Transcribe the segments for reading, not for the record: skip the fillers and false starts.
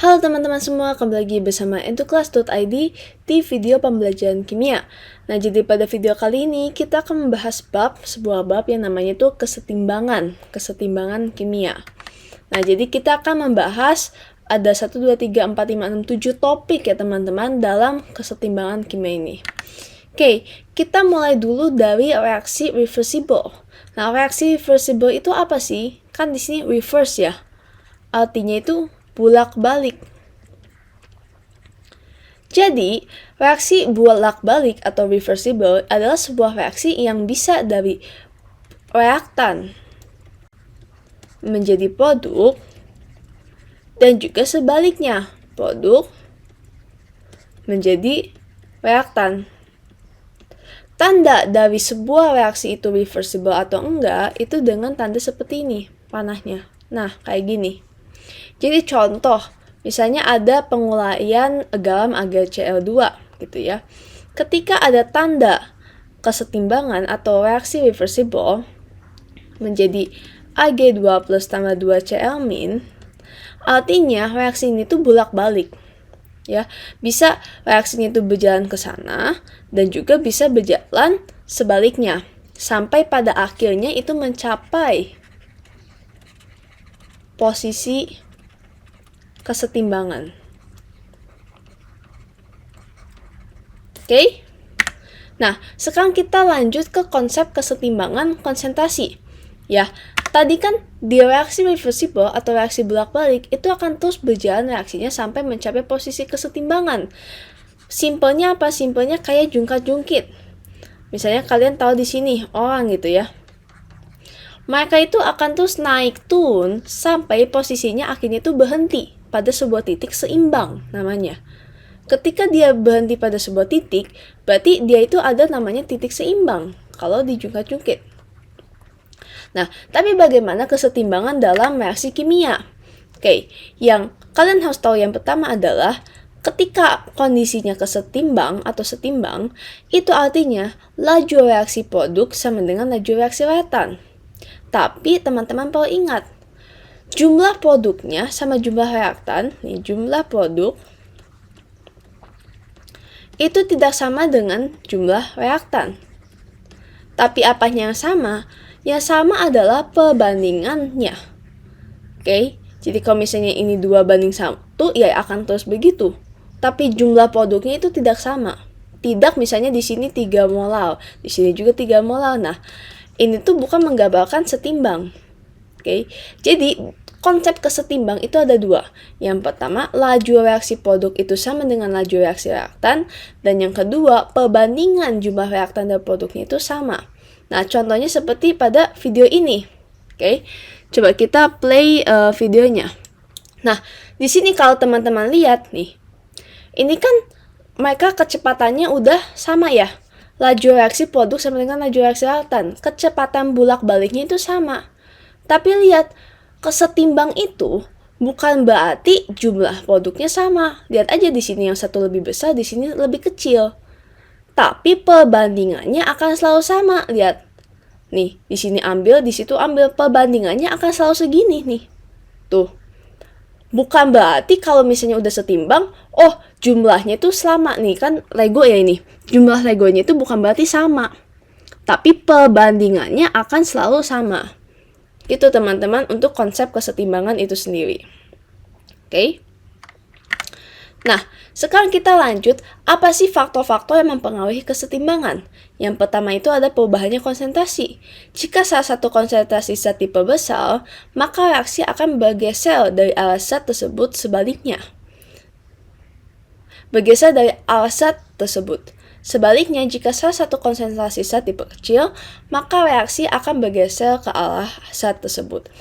Halo teman-teman semua, kembali lagi bersama eduklas.id di video pembelajaran kimia. Nah, jadi pada video kali ini kita akan membahas sebuah bab yang namanya itu kesetimbangan kimia. Nah, jadi kita akan membahas ada 1, 2, 3, 4, 5, 6, 7 topik ya teman-teman dalam kesetimbangan kimia ini. Oke, kita mulai dulu dari reaksi reversible. Nah, reaksi reversible itu apa sih? Kan di sini reverse ya. Artinya itu bolak-balik. Jadi, reaksi bolak-balik atau reversible adalah sebuah reaksi yang bisa dari reaktan menjadi produk dan juga sebaliknya, produk menjadi reaktan. Tanda dari sebuah reaksi itu reversible atau enggak itu dengan tanda seperti ini panahnya. Nah, kayak gini. Jadi contoh, misalnya ada penguraian garam AgCl2 gitu ya. Ketika ada tanda kesetimbangan atau reaksi reversible menjadi Ag2 plus tambah 2Cl min, artinya reaksi ini tuh bolak-balik. Ya, bisa reaksinya itu berjalan ke sana dan juga bisa berjalan sebaliknya sampai pada akhirnya itu mencapai posisi kesetimbangan. Oke? Nah, sekarang kita lanjut ke konsep kesetimbangan konsentrasi. Ya, tadi kan di reaksi reversible atau reaksi bolak-balik itu akan terus berjalan reaksinya sampai mencapai posisi kesetimbangan. Simpelnya apa? Simpelnya kayak jungkat-jungkit. Misalnya kalian tahu di sini orang gitu ya. Mereka itu akan terus naik turun sampai posisinya akhirnya itu berhenti pada sebuah titik seimbang namanya. Ketika dia berhenti pada sebuah titik, berarti dia itu ada namanya titik seimbang kalau dijungkat-jungkit. Nah, tapi bagaimana kesetimbangan dalam reaksi kimia? Oke, yang kalian harus tahu yang pertama adalah ketika kondisinya kesetimbang atau setimbang, itu artinya laju reaksi produk sama dengan laju reaksi reaktan. Tapi teman-teman perlu ingat, jumlah produknya sama jumlah reaktan, nih jumlah produk itu tidak sama dengan jumlah reaktan. Tapi apanya yang sama? Yang sama adalah perbandingannya. Oke, jadi kalau misalnya ini 2:1, ya akan terus begitu. Tapi jumlah produknya itu tidak sama. Tidak misalnya di sini 3 molar, di sini juga 3 molar. Nah, ini tuh bukan menggambarkan setimbang. Oke, jadi konsep kesetimbang itu ada 2. Yang pertama, laju reaksi produk itu sama dengan laju reaksi reaktan. Dan yang kedua, perbandingan jumlah reaktan dan produknya itu sama. Nah, contohnya seperti pada video ini. Oke, coba kita play videonya. Nah, di sini kalau teman-teman lihat nih, ini kan mereka kecepatannya udah sama ya. Laju reaksi produk sama dengan laju reaksi reaktan. Kecepatan bolak-baliknya itu sama. Tapi lihat, kesetimbang itu bukan berarti jumlah produknya sama. Lihat aja di sini yang satu lebih besar, di sini lebih kecil. Tapi perbandingannya akan selalu sama. Lihat. Nih, di sini ambil, di situ ambil. Perbandingannya akan selalu segini nih. Tuh. Bukan berarti kalau misalnya udah setimbang, oh jumlahnya itu sama nih, kan Lego ya ini. Jumlah Legonya itu bukan berarti sama. Tapi perbandingannya akan selalu sama. Gitu teman-teman untuk konsep kesetimbangan itu sendiri. Oke? Nah, sekarang kita lanjut, apa sih faktor-faktor yang mempengaruhi kesetimbangan? Yang pertama itu ada perubahannya konsentrasi. Jika salah satu konsentrasi zat tipe besar, maka reaksi akan bergeser dari arah zat tersebut sebaliknya. Bergeser dari arah zat tersebut. Sebaliknya, jika salah satu konsentrasi zat tipe kecil, maka reaksi akan bergeser ke arah zat tersebut.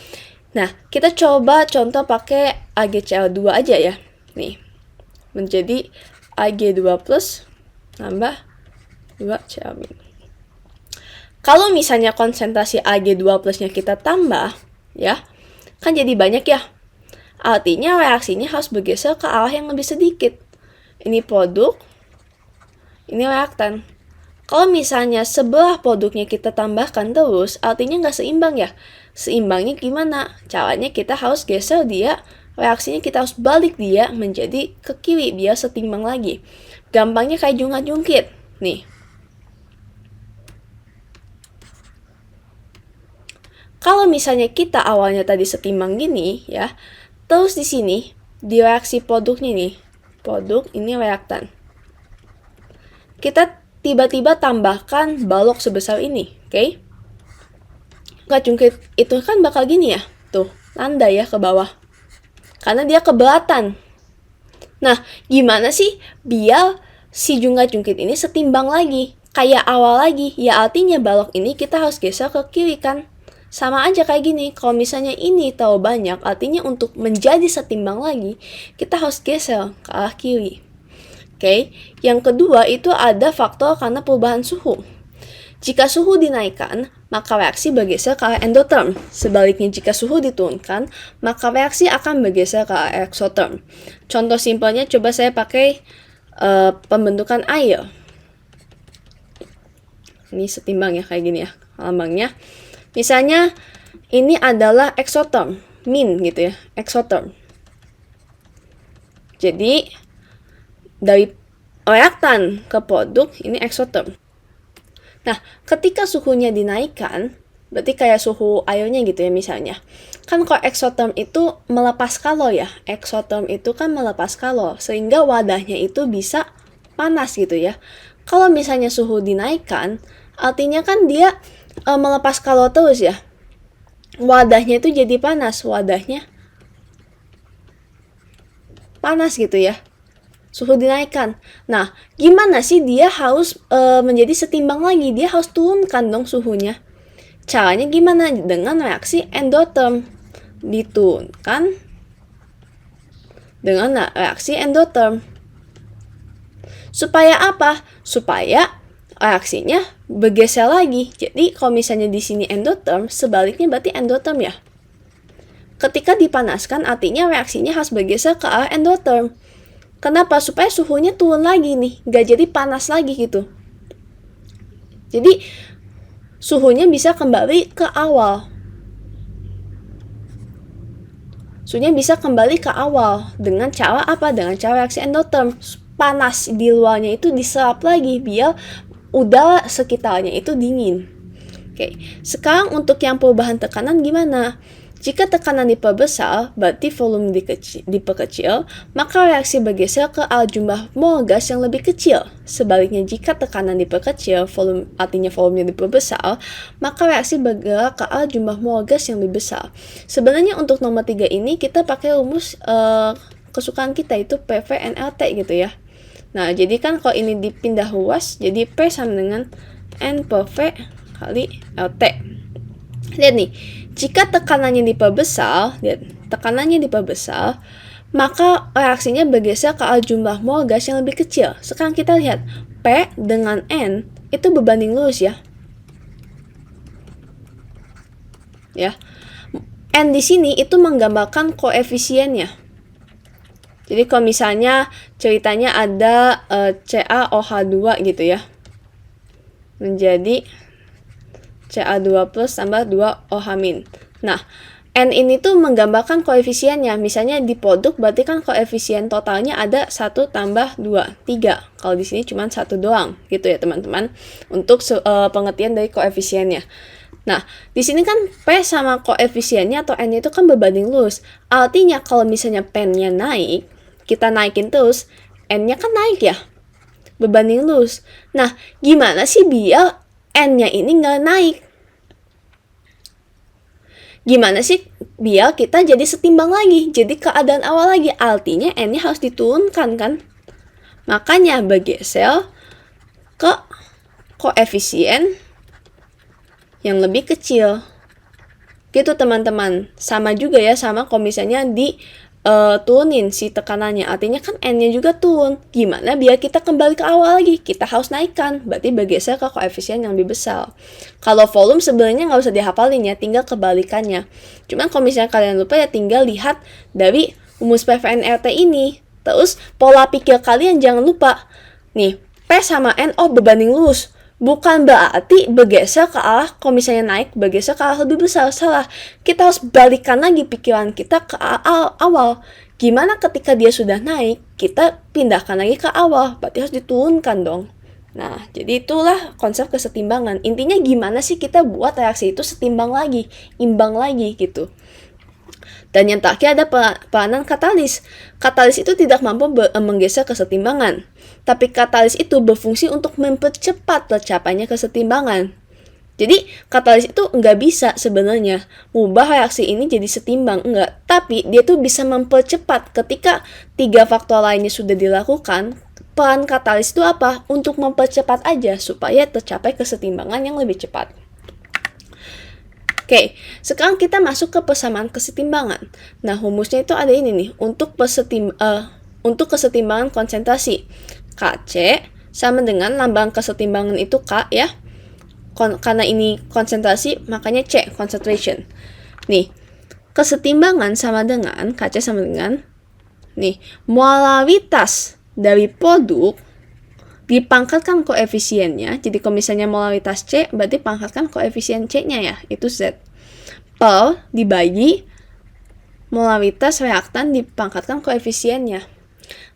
Nah, kita coba contoh pakai AgCl2 aja ya. Nih, menjadi Ag2 plus tambah 2Cl min. Kalau misalnya konsentrasi Ag2 plusnya kita tambah, ya, kan jadi banyak ya. Artinya reaksinya harus bergeser ke arah yang lebih sedikit. Ini produk, ini reaktan. Kalau misalnya sebelah produknya kita tambahkan terus, artinya nggak seimbang ya. Seimbangnya gimana? Caranya kita harus geser dia reaksinya kita harus balik dia menjadi ke kiri biar setimbang lagi. Gampangnya kayak jungkat-jungkit. Nih. Kalau misalnya kita awalnya tadi setimbang gini ya, terus di sini di reaksi produknya nih, produk ini reaktan. Kita tiba-tiba tambahkan balok sebesar ini, oke? Nggak jungkit itu kan bakal gini ya, tuh, landai ya ke bawah. Karena dia kebelatan. Nah, gimana sih biar si jungkat-jungkit ini setimbang lagi? Kayak awal lagi, ya artinya balok ini kita harus geser ke kiri kan? Sama aja kayak gini, kalau misalnya ini terlalu banyak, artinya untuk menjadi setimbang lagi, kita harus geser ke arah kiri. Oke, yang kedua itu ada faktor karena perubahan suhu. Jika suhu dinaikkan, maka reaksi bergeser ke arah endotherm. Sebaliknya jika suhu diturunkan, maka reaksi akan bergeser ke arah exotherm. Contoh simpelnya coba saya pakai pembentukan air. Ini setimbang ya kayak gini ya lambangnya. Misalnya ini adalah exotherm, min gitu ya, exotherm. Jadi dari reaktan ke produk ini exotherm. Nah, ketika suhunya dinaikkan, berarti kayak suhu airnya gitu ya misalnya. Kan kalau exotherm itu melepas kalor ya. Exotherm itu kan melepas kalor sehingga wadahnya itu bisa panas gitu ya. Kalau misalnya suhu dinaikkan, artinya kan dia melepas kalor terus ya. Wadahnya itu jadi panas, wadahnya panas gitu ya. Suhu dinaikkan. Nah, gimana sih dia harus menjadi setimbang lagi? Dia harus turunkan dong suhunya. Caranya gimana? Dengan reaksi endotherm. Diturunkan dengan reaksi endotherm. Supaya apa? Supaya reaksinya bergeser lagi. Jadi kalau misalnya di sini endotherm, sebaliknya berarti endotherm ya. Ketika dipanaskan, artinya reaksinya harus bergeser ke arah endotherm. Kenapa? Supaya suhunya turun lagi nih, nggak jadi panas lagi gitu. Jadi suhunya bisa kembali ke awal. Suhunya bisa kembali ke awal dengan cara apa? Dengan cara reaksi endotherm. Panas di luarnya itu diserap lagi biar udara sekitarnya itu dingin. Oke, sekarang untuk yang perubahan tekanan gimana? Jika tekanan diperbesar, berarti volume diperkecil, maka reaksi bergeser ke arah jumlah mol gas yang lebih kecil. Sebaliknya, jika tekanan diperkecil, artinya volumenya diperbesar, maka reaksi bergerak ke arah jumlah mol gas yang lebih besar. Sebenarnya untuk nomor 3 ini kita pakai rumus kesukaan kita itu PV NLT gitu ya. Nah, jadi kan kalau ini dipindah ruas, jadi P sama dengan N per V kali LT. Lihat nih, jika tekanannya diperbesar, maka reaksinya bergeser ke arah jumlah mol gas yang lebih kecil. Sekarang kita lihat, P dengan N itu berbanding lurus ya. Ya. N di sini itu menggambarkan koefisiennya. Jadi kalau misalnya ceritanya ada CaOH2 gitu ya. Menjadi Ca2 plus tambah 2OH-. Nah, N ini tuh menggambarkan koefisiennya. Misalnya di produk berarti kan koefisien totalnya ada 1 tambah 2, 3. Kalau di sini cuma 1 doang gitu ya teman-teman. Untuk pengertian dari koefisiennya. Nah, di sini kan P sama koefisiennya atau N itu kan berbanding lurus. Artinya kalau misalnya P-nya naik, kita naikin terus, N-nya kan naik ya. Berbanding lurus. Nah, gimana sih biar N-nya ini nggak naik? Gimana sih biar kita jadi setimbang lagi? Jadi keadaan awal lagi. Artinya N-nya harus diturunkan kan? Makanya bergeser ke koefisien yang lebih kecil. Gitu teman-teman. Sama juga ya, sama kalau misalnya turunin si tekanannya, artinya kan N-nya juga turun. Gimana biar kita kembali ke awal lagi? Kita harus naikkan, berarti bergeser ke koefisien yang lebih besar. Kalau volume sebenarnya nggak usah dihafalin ya, tinggal kebalikannya. Cuman kalau misalnya kalian lupa ya tinggal lihat dari rumus PVNRT ini. Terus pola pikir kalian jangan lupa. Nih, P sama N, berbanding lurus. bukan berarti bergeser ke arah, kalau misalnya naik, bergeser ke arah lebih besar. Salah. Kita harus balikan lagi pikiran kita ke awal. Gimana ketika dia sudah naik, kita pindahkan lagi ke awal. Berarti harus diturunkan dong. Nah, jadi itulah konsep kesetimbangan. Intinya gimana sih kita buat reaksi itu setimbang lagi, imbang lagi gitu. Dan yang terakhir ada peranan katalis. Katalis itu tidak mampu menggeser kesetimbangan. Tapi katalis itu berfungsi untuk mempercepat tercapainya kesetimbangan. Jadi katalis itu nggak bisa sebenarnya mengubah reaksi ini jadi setimbang, enggak. Tapi dia tuh bisa mempercepat ketika 3 faktor lainnya sudah dilakukan. Peran katalis itu apa? Untuk mempercepat aja supaya tercapai kesetimbangan yang lebih cepat. Oke, sekarang kita masuk ke persamaan kesetimbangan. Nah, rumusnya itu ada ini nih, untuk kesetimbangan konsentrasi. Kc sama dengan lambang kesetimbangan itu K ya. Karena ini konsentrasi, makanya C, concentration. Nih, kesetimbangan sama dengan, Kc sama dengan, nih, molaritas dari produk dipangkatkan koefisiennya. Jadi kalau misalnya molaritas C, berarti pangkatkan koefisien C-nya ya, itu Z. Per dibagi molaritas reaktan dipangkatkan koefisiennya.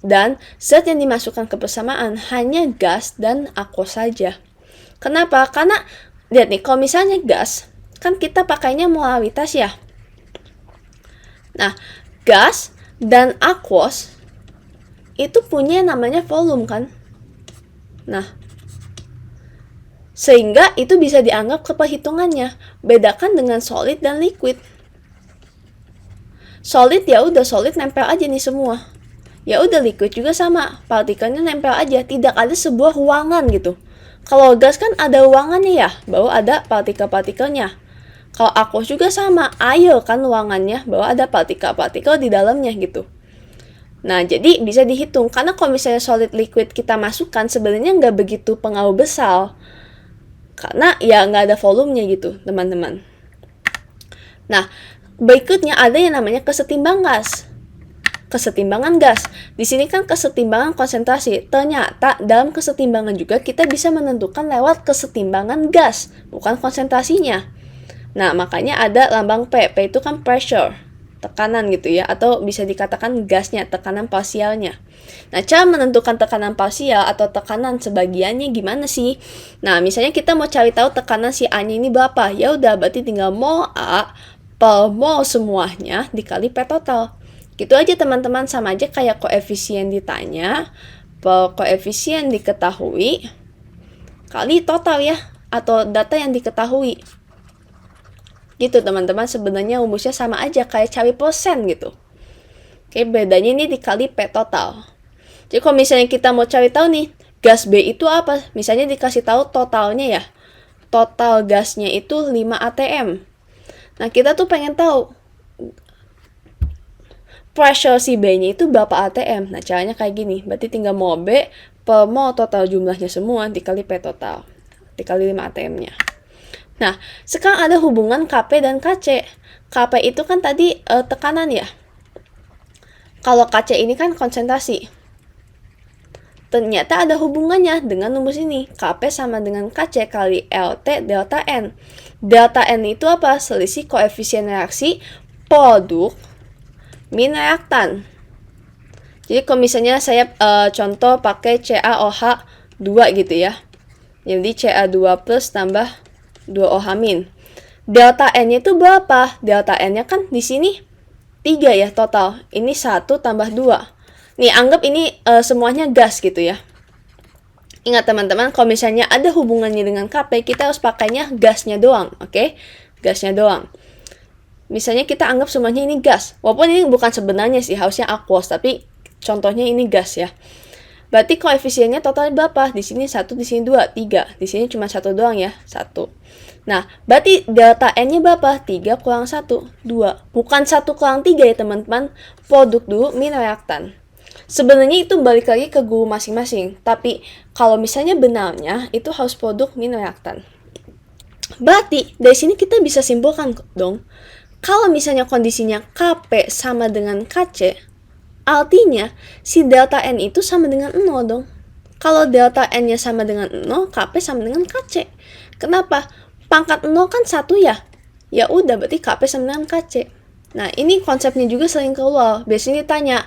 Dan zat yang dimasukkan ke persamaan hanya gas dan aquos saja. Kenapa? Karena, lihat nih, kalau misalnya gas, kan kita pakainya molaritas ya. Nah, gas dan aquos itu punya namanya volume kan. Nah, sehingga itu bisa dianggap keperhitungannya. Bedakan dengan solid dan liquid. Solid ya udah, solid nempel aja nih semua. Ya udah, liquid juga sama, partikelnya nempel aja, tidak ada sebuah ruangan gitu. Kalau gas kan ada ruangannya ya, baru ada partikel-partikelnya. Kalau aquos juga sama, air kan ruangannya, baru ada partikel-partikel di dalamnya gitu. Nah, jadi bisa dihitung. Karena kalau misalnya solid liquid kita masukkan, sebenarnya nggak begitu pengaruh besar. Karena ya nggak ada volumenya gitu, teman-teman. Nah, berikutnya ada yang namanya kesetimbangan gas. Kesetimbangan gas. Di sini kan kesetimbangan konsentrasi. Ternyata dalam kesetimbangan juga kita bisa menentukan lewat kesetimbangan gas, bukan konsentrasinya. Nah, makanya ada lambang P. P itu kan pressure, tekanan gitu ya, atau bisa dikatakan gasnya, tekanan parsialnya. Nah, cara menentukan tekanan parsial atau tekanan sebagiannya gimana sih? Nah, misalnya kita mau cari tahu tekanan si A-nya ini berapa. Ya udah, berarti tinggal mol A per mol semuanya dikali P total. Gitu aja teman-teman, sama aja kayak koefisien ditanya per koefisien diketahui kali total ya, atau data yang diketahui. Gitu teman-teman, sebenarnya rumusnya sama aja kayak cari persen gitu. Oke, bedanya ini dikali P total. Jadi kalau misalnya kita mau cari tahu nih, gas B itu apa? Misalnya dikasih tahu totalnya ya. Total gasnya itu 5 atm. Nah, kita tuh pengen tahu pressure si B-nya itu berapa atm. Nah, caranya kayak gini. Berarti tinggal mol B per mol total jumlahnya semua dikali P total. Dikali 5 atm-nya. Nah, sekarang ada hubungan Kp dan Kc. Kp itu kan tadi tekanan ya. Kalau Kc ini kan konsentrasi. Ternyata ada hubungannya dengan rumus ini. Kp sama dengan Kc kali Lt delta N. Delta N itu apa? Selisih koefisien reaksi produk min reaktan. Jadi kalau misalnya saya contoh pakai CaOH 2 gitu ya. Jadi Ca2 plus tambah 2OH min. Delta N-nya itu berapa? Delta N-nya kan di sini 3 ya total. Ini 1 tambah 2. Nih, anggap ini semuanya gas gitu ya. Ingat teman-teman, kalau misalnya ada hubungannya dengan Kp, kita harus pakainya gasnya doang, oke? Gasnya doang. Misalnya kita anggap semuanya ini gas. Walaupun ini bukan sebenarnya sih, harusnya aquos, tapi contohnya ini gas ya. Berarti koefisiennya total berapa? Di sini 1, di sini 2, 3. Di sini cuma 1 doang ya, 1. Nah, berarti delta N-nya berapa? 3 kurang 1, 2. Bukan 1 kurang 3 ya teman-teman. Produk dulu min reaktan. Sebenarnya itu balik lagi ke guru masing-masing. Tapi kalau misalnya benarnya, itu harus produk min reaktan. Berarti dari sini kita bisa simpulkan dong. Kalau misalnya kondisinya Kp sama dengan Kc, artinya si delta N itu sama dengan 0 dong. Kalau delta N-nya sama dengan 0, Kp sama dengan Kc. Kenapa? Pangkat 0 kan 1 ya? Ya udah, berarti Kp sama dengan Kc. Nah, ini konsepnya juga sering keluar. Biasanya ditanya,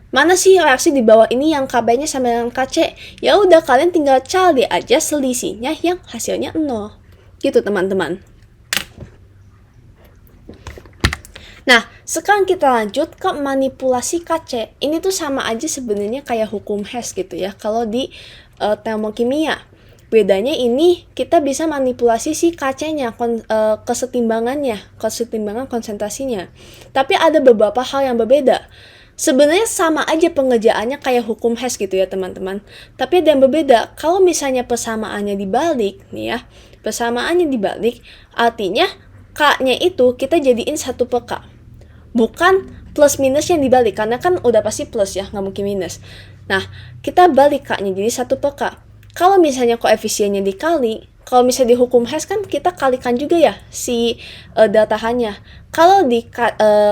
mana sih reaksi di bawah ini yang Kb-nya sama dengan Kc? Ya udah, kalian tinggal cari aja selisihnya yang hasilnya 0. Gitu, teman-teman. Nah, sekarang kita lanjut ke manipulasi Kc. Ini tuh sama aja sebenarnya kayak hukum Hess gitu ya, kalau di termokimia. Bedanya ini kita bisa manipulasi si Kc-nya, kesetimbangan konsentrasinya. Tapi ada beberapa hal yang berbeda. Sebenarnya sama aja pengerjaannya kayak hukum Hess gitu ya, teman-teman. Tapi ada yang berbeda. Kalau misalnya persamaannya dibalik, nih ya, persamaannya dibalik, artinya K-nya itu kita jadiin 1 per K. Bukan plus minus yang dibalik, karena kan udah pasti plus ya, nggak mungkin minus. Nah, kita balik K-nya jadi 1 per K. Kalau misalnya koefisiennya dikali, kalau misalnya di hukum Hess kan kita kalikan juga ya si delta H-nya. Kalau di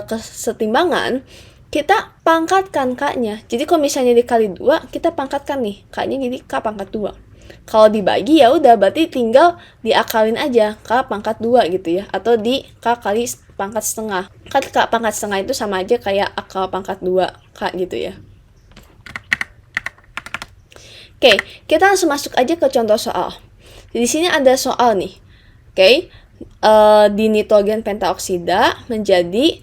kesetimbangan, kita pangkatkan K-nya. Jadi kalau misalnya dikali 2, kita pangkatkan nih, K-nya jadi K pangkat 2. Kalau dibagi ya udah, berarti tinggal diakalin aja K pangkat 2 gitu ya, atau di K kali pangkat setengah. Kan K pangkat setengah itu sama aja kayak akal pangkat 2 K gitu ya. Oke, kita langsung masuk aja ke contoh soal. Di sini ada soal nih. Oke, di nitrogen pentaoksida menjadi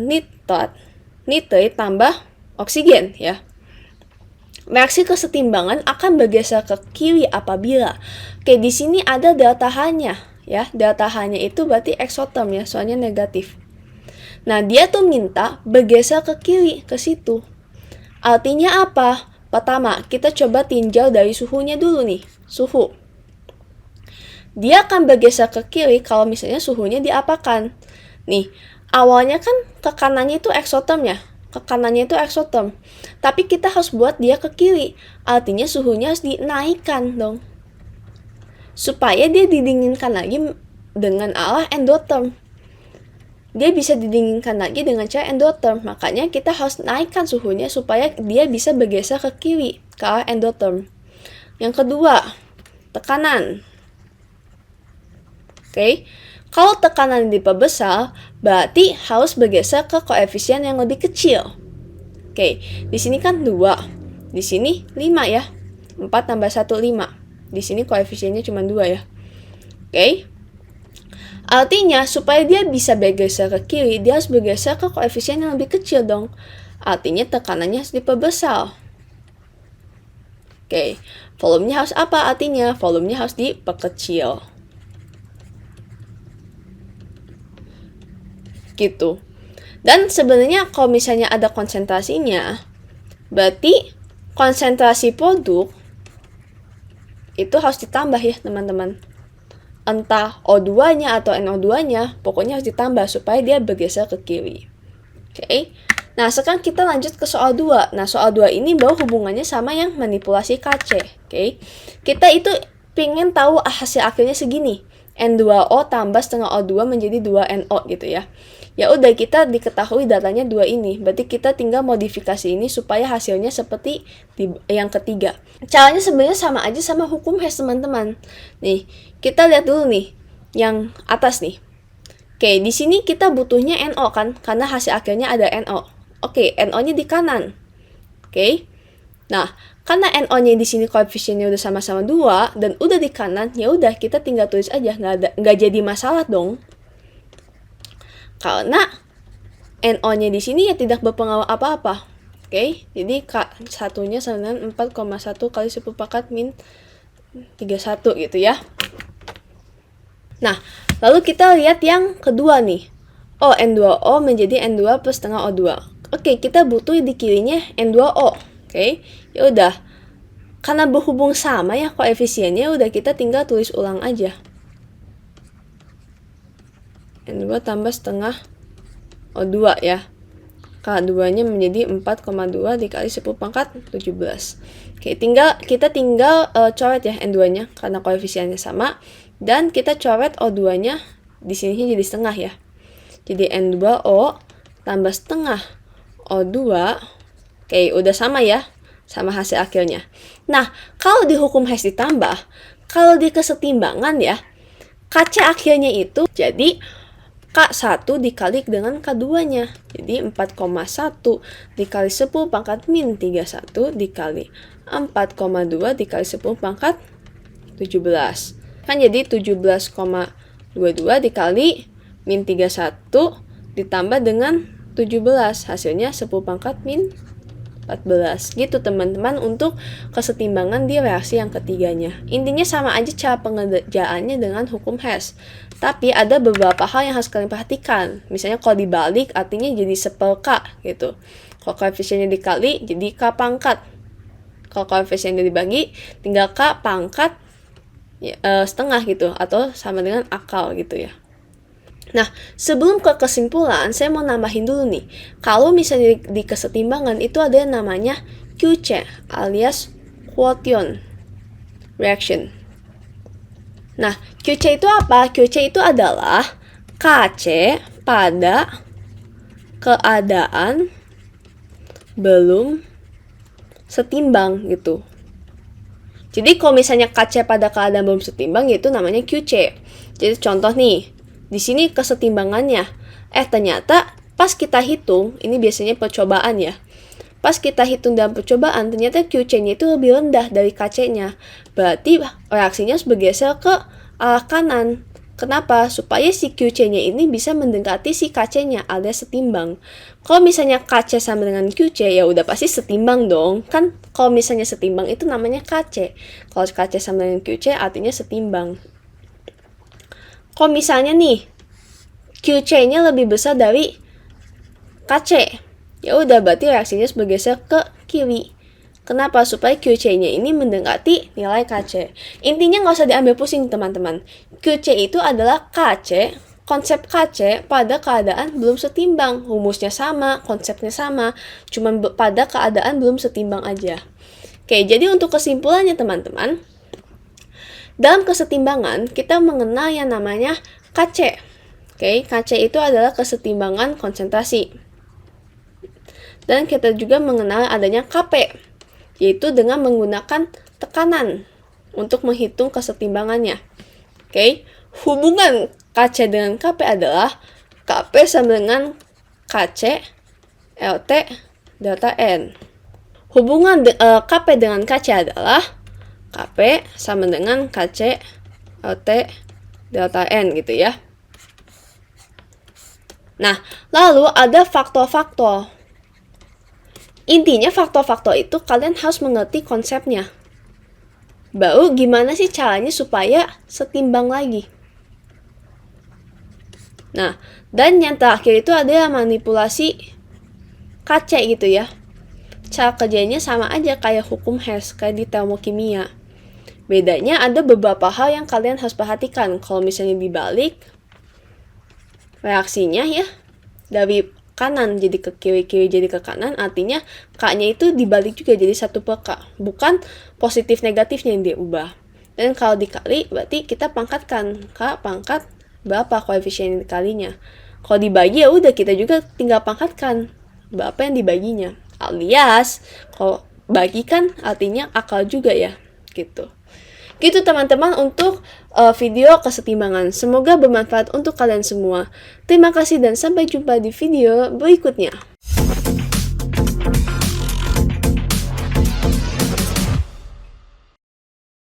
nitrat tambah oksigen ya. Reaksi kesetimbangan akan bergeser ke kiri apabila, oke, di sini ada delta H-nya ya. Delta H-nya itu berarti eksoterm ya, soalnya negatif. Nah, dia tuh minta bergeser ke kiri, ke situ. Artinya apa? Pertama, kita coba tinjau dari suhunya dulu nih, suhu. Dia akan bergeser ke kiri kalau misalnya suhunya diapakan. Nih, awalnya kan ke kanannya itu eksoterm ya. Ke kanannya itu eksoterm. Tapi kita harus buat dia ke kiri. Artinya suhunya harus dinaikkan dong. Supaya dia didinginkan lagi dengan arah endotherm. Dia bisa didinginkan lagi dengan cara endotherm. Makanya kita harus naikkan suhunya supaya dia bisa bergeser ke kiri, ke arah endotherm. Yang kedua, tekanan. Oke. Kalau tekanan diperbesar, berarti harus bergeser ke koefisien yang lebih kecil. Oke, di sini kan 2. Di sini 5 ya. 4 tambah 1, 5. Di sini koefisiennya cuma 2 ya. Oke. Artinya, supaya dia bisa bergeser ke kiri, dia harus bergeser ke koefisien yang lebih kecil dong. Artinya tekanannya harus diperbesar. Oke, volumenya harus apa artinya? Volumenya harus diperkecil. Gitu. Dan sebenarnya kalau misalnya ada konsentrasinya, berarti konsentrasi produk itu harus ditambah ya, teman-teman. Entah O2-nya atau NO2-nya, pokoknya harus ditambah supaya dia bergeser ke kiri. Oke. Nah, sekarang kita lanjut ke soal 2. Nah, soal 2 ini baru hubungannya sama yang manipulasi Kc. Oke. Kita itu pengen tahu hasil akhirnya segini. N2O tambah setengah O2 menjadi 2NO gitu ya. Ya udah, kita diketahui datanya 2 ini. Berarti kita tinggal modifikasi ini supaya hasilnya seperti yang ketiga. Caranya sebenarnya sama aja sama hukum Hess, teman-teman. Nih, kita lihat dulu nih yang atas nih. Oke, di sini kita butuhnya NO kan, karena hasil akhirnya ada NO. Oke, NO-nya di kanan. Oke. Nah, karena NO-nya di sini koefisiennya udah sama-sama 2 dan udah di kanan, ya udah kita tinggal tulis aja, nggak jadi masalah dong. Karena NO-nya di sini ya tidak berpengaruh apa-apa. Oke, jadi K1-nya sama dengan 4,1 kali 10 pangkat min 31 gitu ya. Nah, lalu kita lihat yang kedua nih. Oh, N2O menjadi N2 plus setengah O2. Oke, kita butuh di kirinya N2O. Oke, ya udah. Karena berhubung sama ya koefisiennya, udah kita tinggal tulis ulang aja. N2 tambah setengah O2 ya. K2-nya menjadi 4,2 dikali 10 pangkat 17. Oke, kita tinggal coret ya N2-nya karena koefisiennya sama. Dan kita coret O2-nya di sini jadi setengah ya. Jadi N2O tambah setengah O2. Oke, udah sama ya. sama hasil akhirnya. Nah, kalau di hukum Hess ditambah, kalau di kesetimbangan ya, KC akhirnya itu jadi K1 dikali dengan K2-nya. Jadi 4,1 dikali 10 pangkat min 31 dikali 4,2 dikali 10 pangkat 17. Kan jadi 17,22 dikali min 31 ditambah dengan 17. Hasilnya 10 pangkat min 14. Gitu teman-teman untuk kesetimbangan di reaksi yang ketiganya. Intinya sama aja cara pengerjaannya dengan hukum Hess. Tapi ada beberapa hal yang harus kalian perhatikan. Misalnya kalau dibalik artinya jadi 1/K gitu. Kalau koefisiennya dikali jadi K pangkat. Kalau koefisiennya dibagi tinggal K pangkat setengah gitu. Atau sama dengan akal gitu ya. Nah, sebelum ke kesimpulan, saya mau nambahin dulu nih. Kalau misalnya di kesetimbangan itu ada yang namanya QC alias quotient reaction. Nah, QC itu apa? QC itu adalah KC pada keadaan belum setimbang gitu. Jadi kalau misalnya KC pada keadaan belum setimbang itu namanya QC. Jadi contoh nih, di sini kesetimbangannya. Ternyata pas kita hitung, ini biasanya percobaan ya. Pas kita hitung dalam percobaan, ternyata QC-nya itu lebih rendah dari KC-nya. Berarti reaksinya harus bergeser ke arah kanan. Kenapa? Supaya si QC-nya ini bisa mendekati si KC-nya alias setimbang. Kalau misalnya KC sama dengan QC, ya udah pasti setimbang dong. Kan kalau misalnya setimbang itu namanya KC. Kalau KC sama dengan QC artinya setimbang. Kalau misalnya nih QC-nya lebih besar dari KC, ya udah berarti reaksinya bergeser ke kiri. Kenapa? Supaya QC-nya ini mendekati nilai KC. Intinya nggak usah diambil pusing teman-teman. QC itu adalah KC, konsep KC pada keadaan belum setimbang. Rumusnya sama, konsepnya sama, cuman pada keadaan belum setimbang aja. Oke, jadi untuk kesimpulannya teman-teman, dalam kesetimbangan, kita mengenal yang namanya KC. Oke, KC itu adalah kesetimbangan konsentrasi. Dan kita juga mengenal adanya KP, yaitu dengan menggunakan tekanan untuk menghitung kesetimbangannya. Oke, hubungan KC dengan KP adalah KP sama dengan KC LT delta N. Hubungan KP dengan KC adalah KP sama dengan KC LT delta N gitu ya. Nah, lalu ada faktor-faktor. Intinya faktor-faktor itu kalian harus mengerti konsepnya. Baru gimana sih caranya supaya setimbang lagi. Nah, dan yang terakhir itu ada manipulasi KC gitu ya. Cara kerjanya sama aja kayak hukum Hess, kayak di termokimia. Bedanya ada beberapa hal yang kalian harus perhatikan. Kalau misalnya dibalik, reaksinya ya dari kanan jadi ke kiri, kiri jadi ke kanan, artinya K-nya itu dibalik juga jadi 1/K. Bukan positif negatifnya yang diubah. Dan kalau dikali, berarti kita pangkatkan K pangkat berapa koefisien dikalinya. Kalau dibagi ya udah kita juga tinggal pangkatkan berapa yang dibaginya. Alias, kalau bagi kan artinya akal juga ya, gitu. Gitu teman-teman untuk video kesetimbangan. Semoga bermanfaat untuk kalian semua. Terima kasih dan sampai jumpa di video berikutnya.